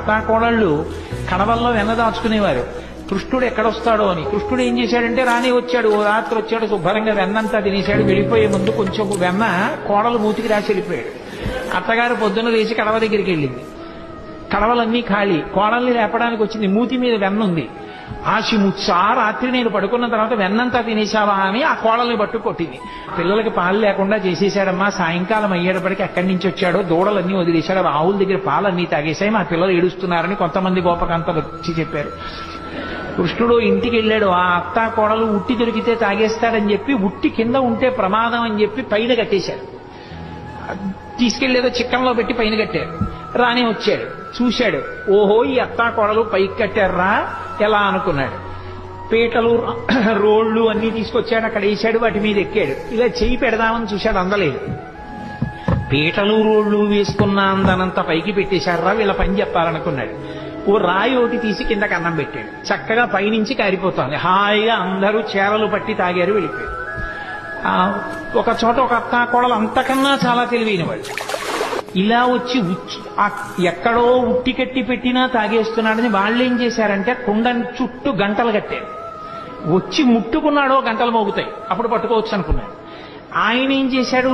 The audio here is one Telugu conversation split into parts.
అత్తాకోడళ్ళు కడవల్లో వెన్న దాచుకునేవారు. కృష్ణుడు ఎక్కడొస్తాడో అని. కృష్ణుడు ఏం చేశాడంటే రానే వచ్చాడు, ఓ రాత్రి వచ్చాడు, శుభ్రంగా వెన్నంతా తినేశాడు. వెళ్ళిపోయే ముందు కొంచెం వెన్న కోడలు మూతికి రాసి వెళ్ళిపోయాడు. అత్తగారు పొద్దున్న లేచి కడవ దగ్గరికి వెళ్ళింది. కడవలన్నీ ఖాళీ. కోడల్ని లేపడానికి వచ్చింది. మూతి మీద వెన్న ఉంది. ఆశిముచ్చా రాత్రి నేను పడుకున్న తర్వాత వెన్నంతా తినేశావా అని ఆ కోడల్ని పట్టు కొట్టింది. పిల్లలకి పాలు లేకుండా చేసేశాడమ్మా. సాయంకాలం అయ్యేటప్పటికి ఎక్కడి నుంచి వచ్చాడో దూడలన్నీ వదిలేశాడు. ఆవుల దగ్గర పాలన్నీ తాగేశాయి. మా పిల్లలు ఏడుస్తున్నారని కొంతమంది గోపకంత వచ్చి చెప్పారు. కృష్ణుడు ఇంటికి వెళ్ళాడు. ఆ అత్తా కోడలు ఉట్టి దొరికితే తాగేస్తాడని చెప్పి ఉట్టి కింద ఉంటే ప్రమాదం అని చెప్పి పైన కట్టేశాడు. తీసుకెళ్లేదో చిక్కంలో పెట్టి పైన కట్టారు. రానే వచ్చాడు, చూశాడు. ఓహో, ఈ అత్తా కోడలు పైకి కట్టారా ఎలా అనుకున్నాడు. పీటలు రోళ్లు అన్ని తీసుకొచ్చాడు, అక్కడ వేసాడు, వాటి మీద ఎక్కాడు. ఇలా చెయ్యి పెడదామని చూశాడు, అందలేదు. పీటలు రోళ్లు వేసుకున్న అందనంత పైకి పెట్టేశారా, వీళ్ళ పని చెప్పాలనుకున్నాడు. ఓ రాయి ఒకటి తీసి కిందకి అన్నం పెట్టాడు. చక్కగా పైనుంచి కారిపోతోంది. హాయిగా అందరూ చేరలు పట్టి తాగారు, వెళ్ళిపోయారు. ఒక చోట ఒక అత్తా కోడలు అంతకన్నా చాలా తెలివైన వాడు. ఇలా వచ్చి ఎక్కడో ఉట్టి కట్టి పెట్టినా తాగేస్తున్నాడని వాళ్ళు ఏం చేశారంటే కుండని చుట్టూ గంటలు కట్టారు. వచ్చి ముట్టుకున్నాడో గంటలు మోగుతాయి, అప్పుడు పట్టుకోవచ్చు అనుకున్నాడు. ఆయన ఏం చేశాడు,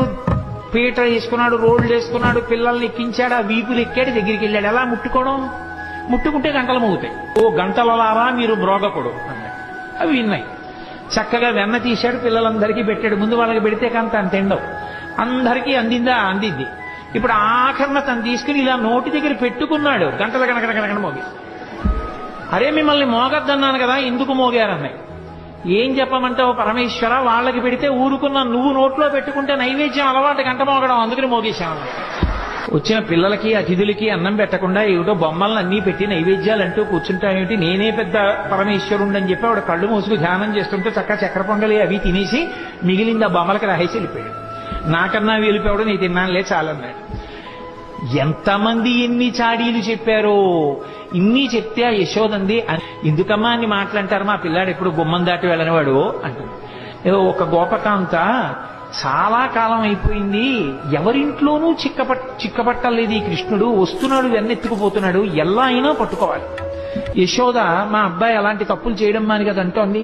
పీట వేసుకున్నాడు, రోడ్లు వేసుకున్నాడు, పిల్లల్ని ఎక్కించాడు, ఆ వీపులు ఎక్కాడు, దగ్గరికి వెళ్ళాడు. ఎలా ముట్టుకోవడం, ముట్టుకుంటే గంటలు మోగుతాయి. ఓ గంటలలారా మీరు మ్రోగకూడదు అన్నాడు. అవి విన్నాయి. చక్కగా వెన్న తీశాడు, పిల్లలందరికీ పెట్టాడు. ముందు వాళ్ళకి పెడితే కాంత అంత ఎండవు. అందరికీ అందిందా, అందింది. ఇప్పుడు ఆఖరణ తను తీసుకుని ఇలా నోటి దగ్గర పెట్టుకున్నాడు. గంటల కనకన మోగి. అరే మిమ్మల్ని మోగద్దన్నాను కదా, ఎందుకు మోగారన్నాయి. ఏం చెప్పమంటావు పరమేశ్వర, వాళ్ళకి పెడితే ఊరుకున్నా, నువ్వు నోట్లో పెట్టుకుంటే నైవేద్యం అలవాటు గంట మోగడం, అందుకని మోగేశాను. వచ్చిన పిల్లలకి అతిథులకి అన్నం పెట్టకుండా ఏమిటో బొమ్మలను అన్నీ పెట్టి నైవేద్యాలు అంటూ కూర్చుంటామేమిటి, నేనే పెద్ద పరమేశ్వరుండని చెప్పి ఆవిడ కళ్ళు మూసుకు ధ్యానం చేస్తుంటే చక్క చక్కెర పొంగలి అవి తినేసి మిగిలింది ఆ బొమ్మలకి రాసేసి వెళ్ళిపోయాడు. నాకన్నా వెళ్ళిపోవడం నీ తిన్నానులే చాలన్నాడు. ఎంతమంది ఎన్ని చాడీలు చెప్పారో. ఇన్ని చెప్తే ఆ యశోదంది, ఎందుకమ్మా అని మాట్లాంటారు, మా పిల్లాడు ఎప్పుడు గుమ్మం దాటి వెళ్ళనివాడు అంటుంది. ఏదో ఒక గోపకాంత చాలా కాలం అయిపోయింది, ఎవరింట్లోనూ చిక్కపట్టలేదు ఈ కృష్ణుడు, వస్తున్నాడు వెన్నెత్తుకుపోతున్నాడు, ఎలా అయినా పట్టుకోవాలి. యశోద మా అబ్బాయి అలాంటి తప్పులు చేయడం మాని కదా అంటోంది.